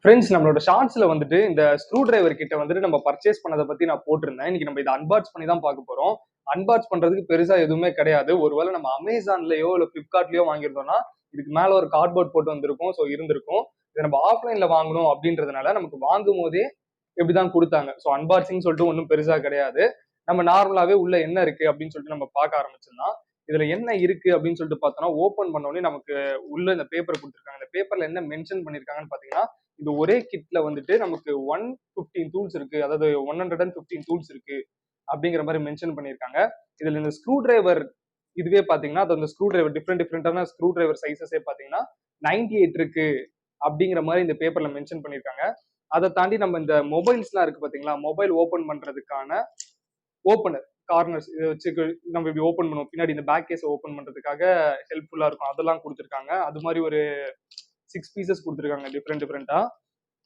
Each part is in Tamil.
ஃப்ரெண்ட்ஸ் நம்மளோட ஷார்ட்ஸ்ல வந்துட்டு இந்த ஸ்க்ரூ டிரைவர் கிட்ட வந்துட்டு நம்ம பர்ச்சேஸ் பண்ணதை பத்தி நான் போட்டிருந்தேன். இன்னைக்கு நம்ம இதை அன்பாக்ஸ் பண்ணி தான் பார்க்க போறோம். அன்பாக்ஸ் பண்றதுக்கு பெருசா எதுவுமே கிடையாது. ஒருவேளை நம்ம அமேசான்லயோ இல்ல பிளிப்கார்ட்லயோ வாங்கியிருந்தோம்னா இதுக்கு மேல ஒரு கார்ட்போர்ட் போட்டு வந்திருக்கும். ஸோ இருந்திருக்கும். இதை நம்ம ஆஃப்லைன்ல வாங்கணும் அப்படின்றதுனால நமக்கு வாங்கும் போதே இப்படிதான் கொடுத்தாங்க. ஸோ அன்பாக்சிங் சொல்லிட்டு ஒன்றும் பெருசா கிடையாது. நம்ம நார்மலாவே உள்ள என்ன இருக்கு அப்படின்னு சொல்லிட்டு நம்ம பார்க்க ஆரம்பிச்சிடலாம். இதுல என்ன இருக்கு அப்படின்னு சொல்லிட்டு பார்த்தோம்னா ஓபன் பண்ண உடனே நமக்கு உள்ள இந்த பேப்பர் கொடுத்துருக்காங்க. இந்த பேப்பர்ல என்ன மென்ஷன் பண்ணிருக்காங்கன்னு பாத்தீங்கன்னா, இது ஒரே கிட்ல வந்துட்டு நமக்கு 115 டூல்ஸ் இருக்கு. அதாவது 115 டூல்ஸ் இருக்கு அப்படிங்கிற மாதிரி மென்ஷன் பண்ணியிருக்காங்க. இதுல இந்த ஸ்க்ரூ டிரைவர் இதுவே பாத்தீங்கன்னா அது அந்த ஸ்க்ரூ டிரைவர் டிஃப்ரெண்டான ஸ்க்ரூ டிரைவர் சைஸஸே பாத்தீங்கன்னா 98 இருக்கு அப்படிங்கிற மாதிரி இந்த பேப்பர்ல மென்ஷன் பண்ணியிருக்காங்க. அதை தாண்டி நம்ம இந்த மொபைல்ஸ்லாம் இருக்கு பாத்தீங்களா, மொபைல் ஓபன் பண்றதுக்கான ஓப்பனர் கார்னர்ஸ் இதை வச்சு நம்ம இப்படி ஓப்பன் பண்ணுவோம். பின்னாடி இந்த பேக் கேஸ் ஓப்பன் பண்றதுக்காக ஹெல்ப்ஃபுல்லா இருக்கும். அதெல்லாம் கொடுத்துருக்காங்க. அது மாதிரி ஒரு 6 பீசஸ் கொடுத்துருக்காங்க டிஃப்ரெண்டா.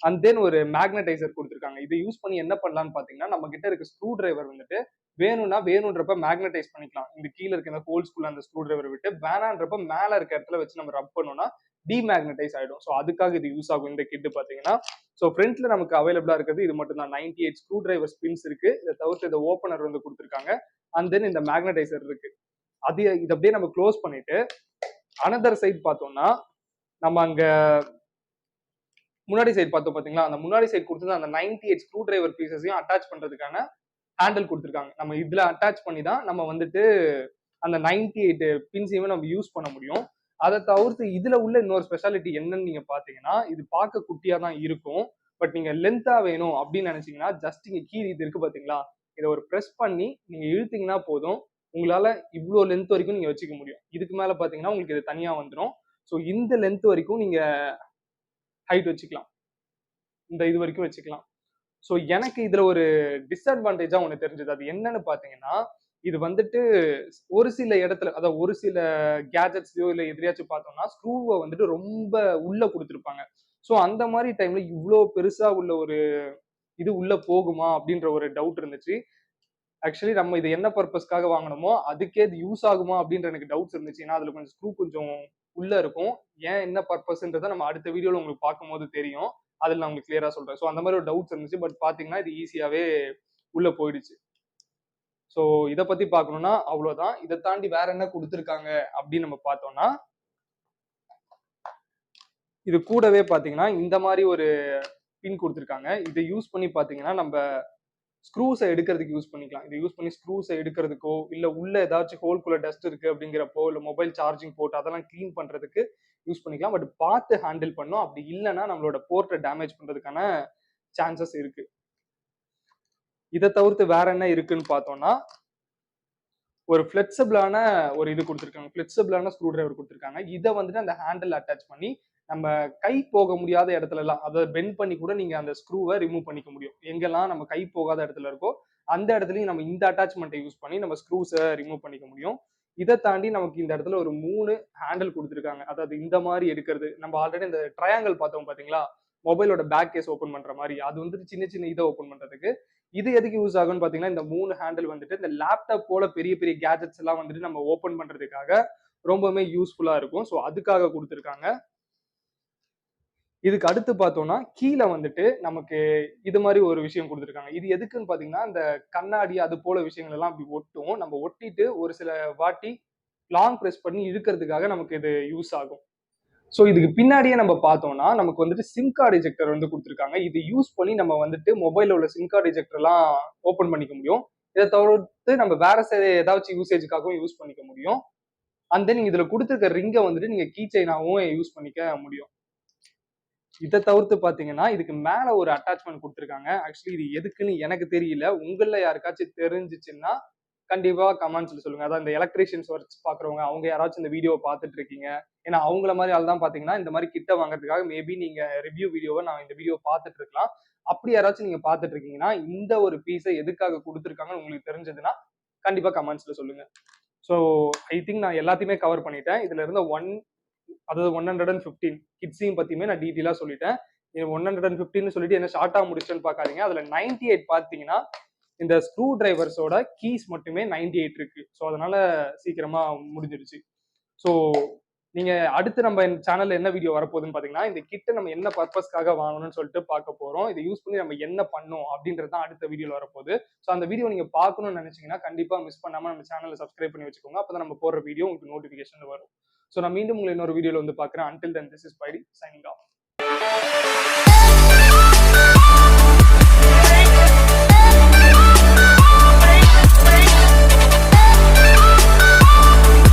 அண்ட் தென் ஒரு மேக்னடைசர் கொடுத்துருக்காங்க. இதை யூஸ் பண்ணி என்ன பண்ணலாம்னு பாத்தீங்கன்னா, நம்ம கிட்ட இருக்க ஸ்க்ரூ டிரைவர் வந்துட்டு வேணுன்றப்ப மேக்னடைஸ் பண்ணிக்கலாம். இந்த கீழே இருக்க இந்த ஹோல்ஸ்குள்ள அந்த ஸ்க்ரூ டிரைவர் விட்டு வேணான்றப்ப மேல இருக்க இடத்துல வச்சு நம்ம ரப் பண்ணோம்னா டிமேக்னடைஸ் ஆயிடும். ஸோ அதுக்காக இது யூஸ் ஆகும் இந்த கிட் பாத்தீங்கன்னா. ஸோ ஃப்ரண்ட்ல நமக்கு அவைலபிளா இருக்கிறது இது மட்டும் தான். 98 ஸ்க்ரூ டிரைவர் ஸ்பின்ஸ் இருக்கு. இதை தவிர்த்து இந்த ஓப்பனர் வந்து கொடுத்துருக்காங்க. அண்ட் தென் இந்த மேக்னடைசர் இருக்கு. இது அப்படியே நம்ம க்ளோஸ் பண்ணிட்டு அனதர் சைட் பார்த்தோம்னா நம்ம அங்க முன்னாடி சைடு பார்த்தோம் பாத்தீங்களா, அந்த முன்னாடி சைடு கொடுத்தது அந்த 98 ஸ்க்ரூ டிரைவர் பீசஸையும் அட்டாச் பண்றதுக்கான ஹேண்டில் கொடுத்துருக்காங்க. நம்ம இதுல அட்டாச் பண்ணி தான் நம்ம வந்துட்டு அந்த 98 பின்ஸையுமே நம்ம யூஸ் பண்ண முடியும். அதை தவிர்த்து இதுல உள்ள இன்னொரு ஸ்பெஷாலிட்டி என்னன்னு நீங்க பாத்தீங்கன்னா, இது பார்க்க குட்டியா தான் இருக்கும். பட் நீங்க லென்த்தா வேணும் அப்படின்னு நினைச்சீங்கன்னா ஜஸ்ட் இங்க கீழ் இது இருக்கு பாத்தீங்களா, இதை ஒரு பிரஸ் பண்ணி நீங்க இழுத்தீங்கன்னா போதும். உங்களால இவ்வளவு லென்த் வரைக்கும் நீங்க வச்சுக்க முடியும். இதுக்கு மேல பாத்தீங்கன்னா உங்களுக்கு இது தனியா வந்துடும். ஸோ இந்த லென்த் வரைக்கும் நீங்க ஹைட் வச்சுக்கலாம். இந்த இது வரைக்கும் வச்சுக்கலாம். ஸோ எனக்கு இதுல ஒரு டிஸ்அட்வான்டேஜா ஒண்ணு தெரிஞ்சது. அது என்னன்னு பாத்தீங்கன்னா, இது வந்துட்டு ஒரு சில இடத்துல அதாவது ஒரு சில கேஜெட்ஸ்லயோ இல்ல எதிரியாச்சும் பார்த்தோம்னா ஸ்க்ரூவை வந்துட்டு ரொம்ப உள்ள கொடுத்துருப்பாங்க. ஸோ அந்த மாதிரி டைம்ல இவ்வளோ பெருசா உள்ள ஒரு இது உள்ள போகுமா அப்படின்ற ஒரு டவுட் இருந்துச்சு. ஆக்சுவலி நம்ம இது என்ன பர்பஸ்க்காக வாங்கணுமோ அதுக்கே இது யூஸ் ஆகுமா அப்படின்ற எனக்கு டவுட்ஸ் இருந்துச்சு. ஏன்னா அதுல கொஞ்சம் ஸ்க்ரூ கொஞ்சம் உள்ள இருக்கும். ஏன் என்ன பர்பஸ்ன்றதை நம்ம அடுத்த வீடியோல உங்களுக்கு பார்க்கும்போது தெரியும். அதில் நான் உங்களுக்கு கிளியரா சொல்றேன். ஸோ அந்த மாதிரி ஒரு டவுட்ஸ் இருந்துச்சு. பட் பாத்தீங்கன்னா இது ஈஸியாவே உள்ள போயிடுச்சு. ஸோ இதை பத்தி பார்க்கணும்னா அவ்வளவுதான். இதை தாண்டி வேற என்ன கொடுத்துருக்காங்க அப்படின்னு நம்ம பார்த்தோம்னா, இது கூடவே பாத்தீங்கன்னா இந்த மாதிரி ஒரு பின் கொடுத்துருக்காங்க. இதை யூஸ் பண்ணி பாத்தீங்கன்னா நம்ம ஸ்க்ரூஸை எடுக்கிறதுக்கு யூஸ் பண்ணிக்கலாம். இதை யூஸ் பண்ணி ஸ்க்ரூஸை எடுக்கிறதுக்கோ இல்ல உள்ள ஏதாச்சும் ஹோல்குள்ள டஸ்ட் இருக்கு அப்படிங்கிறப்போ இல்ல மொபைல் சார்ஜிங் போட்டு அதெல்லாம் கிளீன் பண்றதுக்கு யூஸ் பண்ணிக்கலாம். பட் பார்த்து ஹேண்டில் பண்ணும். அப்படி இல்லைன்னா நம்மளோட போர்ட்டை டேமேஜ் பண்றதுக்கான சான்சஸ் இருக்கு. இதை தவிர்த்து வேற என்ன இருக்குன்னு பார்த்தோம்னா, ஒரு ஃபிளெக்சிபிளான ஒரு இது கொடுத்துருக்காங்க. ஃபிளெக்சிபிளான ஸ்க்ரூ டிரைவர் கொடுத்துருக்காங்க. இதை வந்துட்டு அந்த ஹேண்டில் அட்டாச் பண்ணி நம்ம கை போக முடியாத இடத்துல எல்லாம் அதை பெண்ட் பண்ணி கூட நீங்க அந்த ஸ்க்ரூவை ரிமூவ் பண்ணிக்க முடியும். எங்கெல்லாம் நம்ம கை போகாத இடத்துல இருக்கோ அந்த இடத்துலயும் நம்ம இந்த அட்டாச்மெண்ட்டை யூஸ் பண்ணி நம்ம ஸ்க்ரூஸை ரிமூவ் பண்ணிக்க முடியும். இதை தாண்டி நமக்கு இந்த இடத்துல ஒரு 3 ஹேண்டில் கொடுத்துருக்காங்க. அதாவது இந்த மாதிரி எடுக்கிறது. நம்ம ஆல்ரெடி இந்த ட்ரையாங்கிள் பார்த்தோம் பாத்தீங்களா, மொபைலோட பேக் கேஸ் ஓப்பன் பண்ற மாதிரி, அது வந்துட்டு சின்ன சின்ன இதை ஓப்பன் பண்றதுக்கு. இது எதுக்கு யூஸ் ஆகும்னு பாத்தீங்கன்னா, இந்த 3 ஹேண்டில் வந்துட்டு இந்த லேப்டாப் போல பெரிய பெரிய கேஜெட்ஸ் எல்லாம் வந்துட்டு நம்ம ஓப்பன் பண்றதுக்காக ரொம்பவுமே யூஸ்ஃபுல்லா இருக்கும். ஸோ அதுக்காக கொடுத்துருக்காங்க. இதுக்கு அடுத்து பார்த்தோம்னா கீழே வந்துட்டு நமக்கு இது மாதிரி ஒரு விஷயம் கொடுத்துருக்காங்க. இது எதுக்குன்னு பாத்தீங்கன்னா, இந்த கண்ணாடி அது போல விஷயங்கள் எல்லாம் அப்படி ஒட்டும். நம்ம ஒட்டிட்டு ஒரு சில வாட்டி லாங் பிரஸ் பண்ணி இழுக்கிறதுக்காக நமக்கு இது யூஸ் ஆகும். ஸோ இதுக்கு பின்னாடியே நம்ம பார்த்தோம்னா நமக்கு வந்துட்டு சிம் கார்டு எஜெக்டர் வந்து கொடுத்துருக்காங்க. இது யூஸ் பண்ணி நம்ம வந்துட்டு மொபைல்ல உள்ள சிம் கார்டு எஜெக்டர் எல்லாம் ஓப்பன் பண்ணிக்க முடியும். இதை தவிர்த்து நம்ம வேற ஏதாச்சும் யூசேஜுக்காகவும் யூஸ் பண்ணிக்க முடியும். அண்ட் தென் நீங்க இதுல கொடுத்துருக்க ரிங்கை வந்துட்டு நீங்க கீ செயினாவும் யூஸ் பண்ணிக்க முடியும். இதை தவிர்த்து பாத்தீங்கன்னா இதுக்கு மேல ஒரு அட்டாச்மெண்ட் கொடுத்துருக்காங்க. ஆக்சுவலி இது எதுக்குன்னு எனக்கு தெரியல. உங்கள யாருக்காச்சும் தெரிஞ்சிச்சுன்னா கண்டிப்பா கமெண்ட்ஸ்ல சொல்லுங்க. அதான் இந்த எலக்ட்ரீஷியன்ஸ் ஒர்க்ஸ் பாக்குறவங்க அவங்க யாராச்சும் இந்த வீடியோவை பார்த்துட்டு இருக்கீங்க. ஏன்னா அவங்கள மாதிரி ஆள் தான் பாத்தீங்கன்னா இந்த மாதிரி கிட்ட வாங்குறதுக்காக மேபி நீங்க ரிவ்யூ வீடியோவை நான் இந்த வீடியோ பார்த்துட்டு இருக்கலாம். அப்படி யாராச்சும் நீங்க பார்த்துட்டு இருக்கீங்கன்னா இந்த ஒரு பீஸை எதுக்காக கொடுத்துருக்காங்கன்னு உங்களுக்கு தெரிஞ்சதுன்னா கண்டிப்பா கமெண்ட்ஸ்ல சொல்லுங்க. ஸோ ஐ திங்க் நான் எல்லாத்தையுமே கவர் பண்ணிட்டேன். இதுல இருந்த அதாவது 115 கிட்ஸையும் பத்தியுமே நான் டீட்டெயிலா சொல்லிட்டேன். 115 சொல்லிட்டு என்ன ஷார்ட்டா முடிச்சேன்னு பாக்காதீங்க. அதுல 98 பாத்தீங்கன்னா இந்த ஸ்க்ரூ டிரைவர்ஸோட கீஸ் மட்டுமே 98 இருக்கு. ஸோ அதனால சீக்கிரமா முடிஞ்சிருச்சு. ஸோ நீங்க அடுத்து நம்ம சேனல்ல என்ன வீடியோ வரப்போகுதுன்னு பாத்தீங்கன்னா, இந்த கிட்ட நம்ம என்ன பர்பஸ்க்காக வாங்கணும்னு சொல்லிட்டு பார்க்க போறோம். இதை யூஸ் பண்ணி நம்ம என்ன பண்ணோம் அப்படின்றது தான் அடுத்த வீடியோல வரப்போகுது. ஸோ அந்த வீடியோ நீங்க பார்க்கணும்னு நினைச்சீங்கன்னா கண்டிப்பா மிஸ் பண்ணாம நம்ம சேனலை சப்ஸ்கிரைப் பண்ணி வச்சுக்கோங்க. அப்பதான் நம்ம போடுற வீடியோ உங்களுக்கு நோட்டிபிகேஷன் வரும். ஸோ நான் மீண்டும் உங்களை இன்னொரு வீடியோல வந்து பார்க்குறேன். Until then this is பைடி signing off.